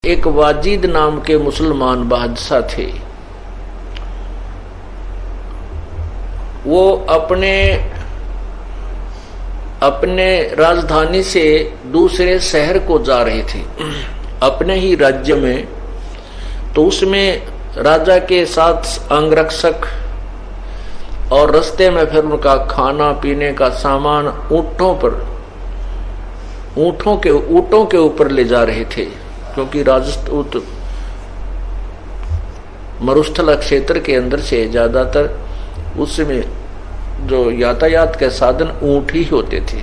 एक वाजिद नाम के मुसलमान बादशाह थे। वो अपने राजधानी से दूसरे शहर को जा रहे थे, अपने ही राज्य में। तो उसमें राजा के साथ अंगरक्षक और रास्ते में फिर उनका खाना पीने का सामान ऊंटों के ऊपर ले जा रहे थे, क्योंकि राजस्थान मरुस्थल क्षेत्र के अंदर से ज्यादातर उसमें जो यातायात के साधन ऊंट ही होते थे।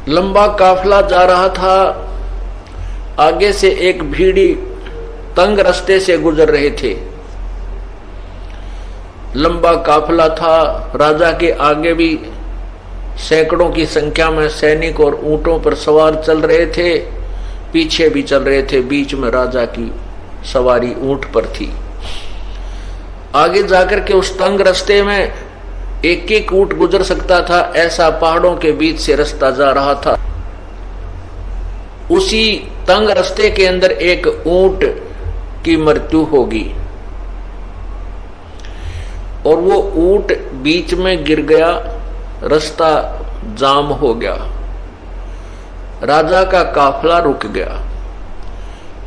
लंबा काफिला जा रहा था। आगे से एक भीड़ी तंग रास्ते से गुजर रहे थे। लंबा काफिला था। राजा के आगे भी सैकड़ों की संख्या में सैनिक और ऊंटों पर सवार चल रहे थे, पीछे भी चल रहे थे। बीच में राजा की सवारी ऊंट पर थी। आगे जाकर के उस तंग रास्ते में एक एक ऊंट गुजर सकता था, ऐसा पहाड़ों के बीच से रास्ता जा रहा था। उसी तंग रास्ते के अंदर एक ऊंट की मृत्यु होगी और वो ऊंट बीच में गिर गया, रास्ता जाम हो गया, राजा का काफिला रुक गया।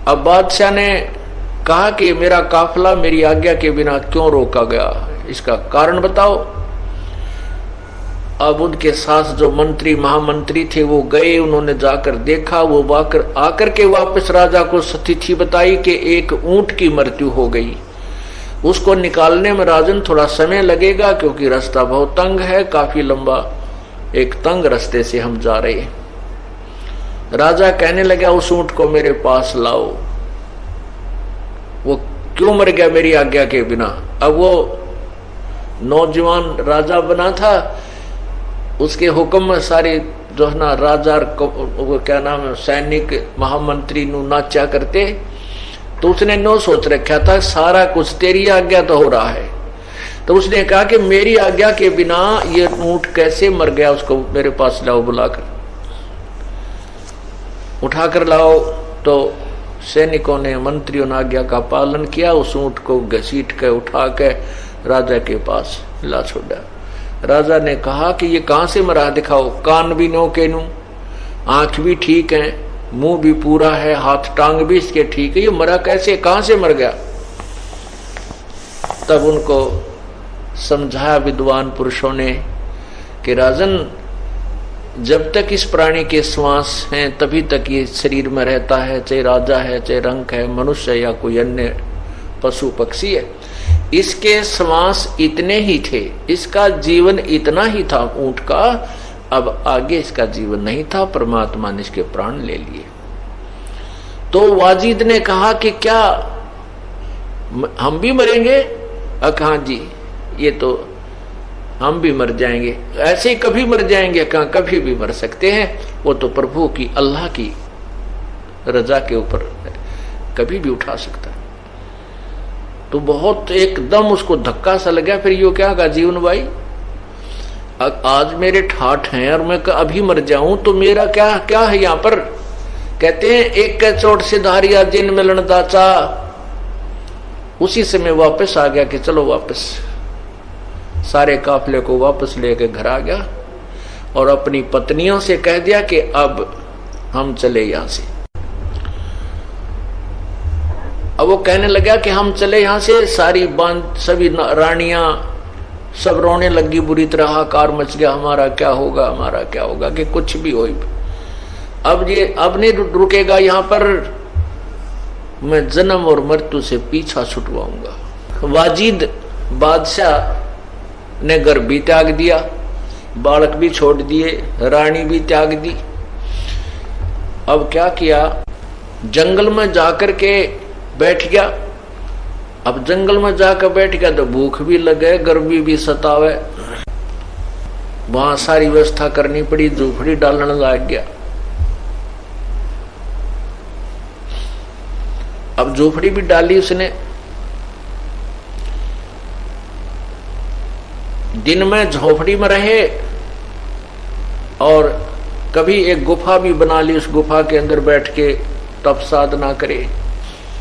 अब बादशाह ने कहा कि मेरा काफिला मेरी आज्ञा के बिना क्यों रोका गया, इसका कारण बताओ। अब उनके साथ जो मंत्री महामंत्री थे वो गए, उन्होंने जाकर देखा। वो आकर के वापस राजा को स्थिति बताई कि एक ऊंट की मृत्यु हो गई, उसको निकालने में राजन थोड़ा समय लगेगा, क्योंकि रास्ता बहुत तंग है, काफी लंबा एक तंग रास्ते से हम जा रहे हैं। राजा कहने लगा उस ऊंट को मेरे पास लाओ, वो क्यों मर गया मेरी आज्ञा के बिना। अब वो नौजवान राजा बना था, उसके हुक्म में सारे जो है ना राजा वो क्या नाम है सैनिक महामंत्री नु नाचा करते। तो उसने नो सोच रखा था सारा कुछ तेरी आज्ञा तो हो रहा है। तो उसने कहा कि मेरी आज्ञा के बिना ये ऊंट कैसे मर गया, उसको मेरे पास लाओ, बुलाकर उठाकर लाओ। तो सैनिकों ने मंत्रियों ने आज्ञा का पालन किया, उस ऊंट को घसीट के उठा के राजा के पास ला छोड़ा। राजा ने कहा कि ये कहां से मरा, दिखाओ। कान भी नो के नू, आंख भी ठीक है, मुंह भी पूरा है, हाथ टांग भी इसके ठीक है, ये मरा कैसे, कहां से मर गया। तब उनको समझाया विद्वान पुरुषों ने कि राजन, जब तक इस प्राणी के श्वास हैं तभी तक ये शरीर में रहता है, चाहे राजा है, चाहे रंक है, मनुष्य या कोई अन्य पशु पक्षी है। इसके श्वास इतने ही थे, इसका जीवन इतना ही था ऊंट का, अब आगे इसका जीवन नहीं था, परमात्मा ने इसके प्राण ले लिए। तो वाजिद ने कहा कि क्या हम भी मरेंगे। कहा जी ये तो हम भी मर जाएंगे, ऐसे ही कभी मर जाएंगे, कहा कभी भी मर सकते हैं, वो तो प्रभु की अल्लाह की रजा के ऊपर कभी भी उठा सकता है। तो बहुत एकदम उसको धक्का सा लगा। फिर यो क्या कहा जीवन भाई, आज मेरे ठाठ हैं और मैं अभी मर जाऊं तो मेरा क्या क्या है यहाँ पर। कहते हैं एक के चोट से धारिया जिन मिलन दाचा। उसी समय वापस आ गया कि चलो वापस, सारे काफिले को वापस लेके घर आ गया और अपनी पत्नियों से कह दिया कि अब हम चले यहां से। अब वो कहने लगा कि हम चले यहां से, सारी बांध सभी रानियां सब रोने लगी, बुरी तरह हाकार मच गया, हमारा क्या होगा, हमारा क्या होगा, कि कुछ भी हो, अब नहीं रुकेगा यहाँ पर, मैं जन्म और मृत्यु से पीछा छुटवाऊंगा। वाजिद बादशाह ने घर भी त्याग दिया, बालक भी छोड़ दिए, रानी भी त्याग दी। अब क्या किया, जंगल में जाकर के बैठ गया। अब जंगल में जाकर बैठ गया तो भूख भी लगे, गर्मी भी सतावे, वहां सारी व्यवस्था करनी पड़ी, झोपड़ी डालने लग गया। अब झोपड़ी भी डाली उसने। दिन में झोपड़ी में रहे और कभी एक गुफा भी बना ली, उस गुफा के अंदर बैठ के तप साधना करे।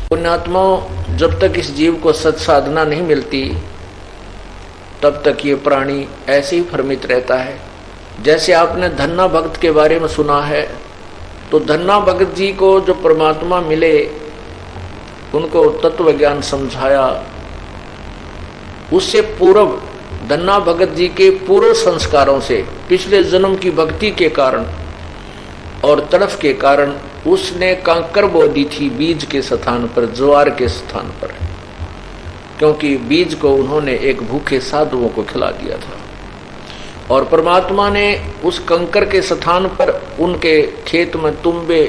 पुण्यात्माओं, जब तक इस जीव को सत साधना नहीं मिलती तब तक ये प्राणी ऐसे ही भ्रमित रहता है। जैसे आपने धन्ना भक्त के बारे में सुना है, तो धन्ना भगत जी को जो परमात्मा मिले, उनको तत्व ज्ञान समझाया, उससे पूर्व धन्ना भगत जी के पूर्व संस्कारों से, पिछले जन्म की भक्ति के कारण और तड़फ के कारण उसने कंकर बो दी थी बीज के स्थान पर, ज्वार के स्थान पर, क्योंकि बीज को उन्होंने एक भूखे साधुओं को खिला दिया था। और परमात्मा ने उस कंकर के स्थान पर उनके खेत में तुम्बे,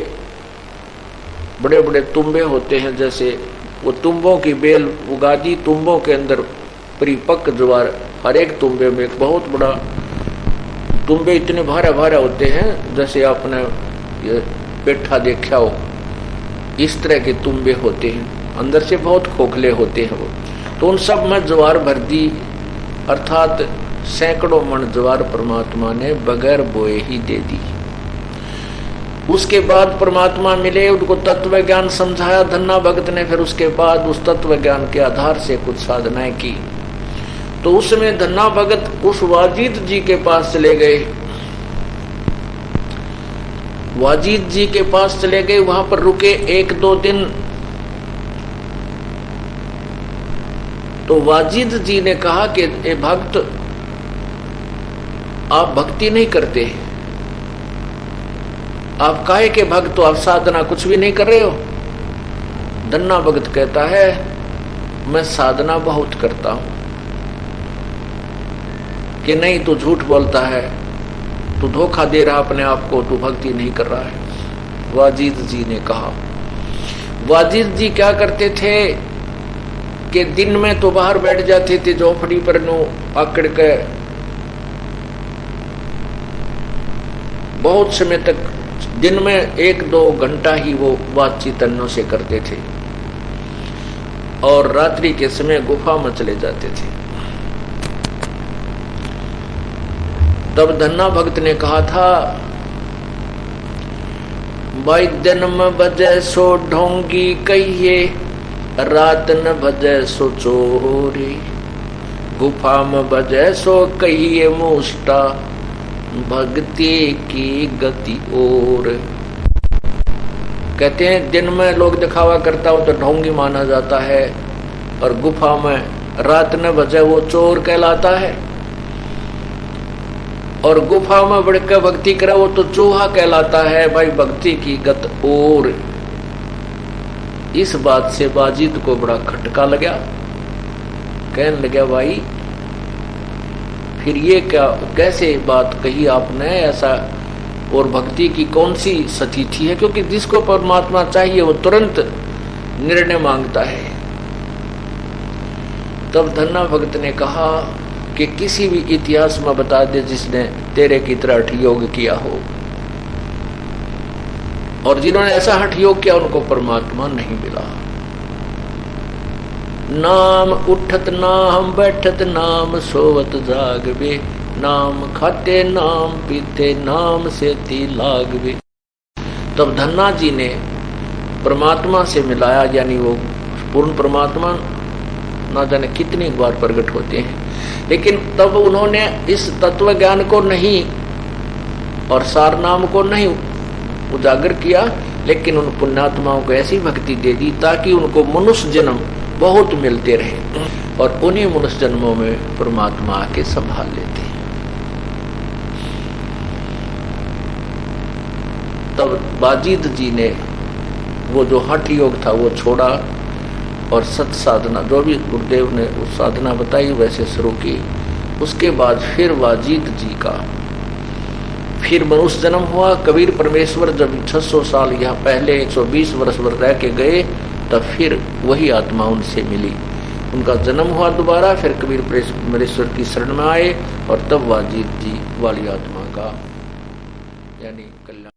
बड़े बड़े तुम्बे होते हैं, जैसे वो तुंबों की बेल उगा दी। तुंबों के अंदर परिपक्व ज्वार, हर एक तुम्बे में एक बहुत बड़ा, तुम्बे इतने भारा भारा होते हैं जैसे आपने ये पेठा देखा हो, इस तरह के तुम्बे होते हैं, अंदर से बहुत खोखले होते हैं वो। तो उन सब में ज्वार भर दी, अर्थात सैकड़ों मन ज्वार परमात्मा ने बगैर बोए ही दे दी। उसके बाद परमात्मा मिले, उनको तत्व ज्ञान समझाया धन्ना भगत ने। फिर उसके बाद उस तत्व ज्ञान के आधार से कुछ साधनाएं की। तो उसमें धन्ना भगत उस वाजिद जी के पास चले गए। वाजिद जी के पास चले गए, वहां पर रुके 1-2 दिन। तो वाजिद जी ने कहा कि ए भक्त, आप भक्ति नहीं करते, आप काहे के भक्त हो, आप साधना कुछ भी नहीं कर रहे हो। धन्ना भगत कहता है, मैं साधना बहुत करता हूं। कि नहीं, तू झूठ बोलता है, तू धोखा दे रहा अपने आप को, तू भक्ति नहीं कर रहा है। वाजिद जी ने कहा, वाजिद जी क्या करते थे कि दिन में तो बाहर बैठ जाते थे झोपड़ी पर नो आकड़ के, बहुत समय तक, दिन में 1-2 घंटा ही वो बातचीत अन्यों से करते थे, और रात्रि के समय गुफा में चले जाते थे। तब धन्ना भक्त ने कहा था, भाई दिन में बजे सो ढोंगी कहिए, रात न बजे सो चोरी, गुफा में बजे सो कहिए मुष्टा, भक्ति की गति और। कहते हैं दिन में लोग दिखावा करता हो तो ढोंगी माना जाता है, और गुफा में रात न बजे वो चोर कहलाता है, और गुफा में बढ़कर भक्ति करे वो तो चूहा कहलाता है। भाई भक्ति की गत और। इस बात से वाजिद को बड़ा खटका लगा, कहने लगा, भाई फिर ये क्या, कैसे बात कही आपने ऐसा, और भक्ति की कौन सी स्थिति है, क्योंकि जिसको परमात्मा चाहिए वो तुरंत निर्णय मांगता है। तब धन्ना भक्त ने कहा कि किसी भी इतिहास में बता दे जिसने तेरे की तरह हठ योग किया हो, और जिन्होंने ऐसा हठ योग किया उनको परमात्मा नहीं मिला। नाम उठत नाम बैठत नाम सोवत जागवे, नाम खाते नाम पीते नाम से ती लागवे। तब धन्ना जी ने परमात्मा से मिलाया, यानी वो पूर्ण परमात्मा ना जाने कितनी बार प्रकट होते हैं, लेकिन तब उन्होंने इस तत्व ज्ञान को नहीं और सार नाम को नहीं उजागर किया, लेकिन उन पुण्यात्माओं को ऐसी भक्ति दे दी ताकि उनको मनुष्य जन्म बहुत मिलते रहे, और उन्हीं मनुष्य जन्मों में परमात्मा आके संभाल लेते हैं। तब वाजिद जी ने वो जो हठ योग था वो छोड़ा, और सत साधना जो भी गुरुदेव ने उस साधना बताई वैसे शुरू की। उसके बाद फिर वाजिद जी का फिर मनुष्य जन्म हुआ। कबीर परमेश्वर जब 600 साल यहाँ पहले 120 वर्ष भर रह के गए, तब फिर वही आत्मा उनसे मिली, उनका जन्म हुआ दोबारा। फिर कबीर परमेश्वर की शरण में आए, और तब वाजिद जी वाली आत्मा का यानी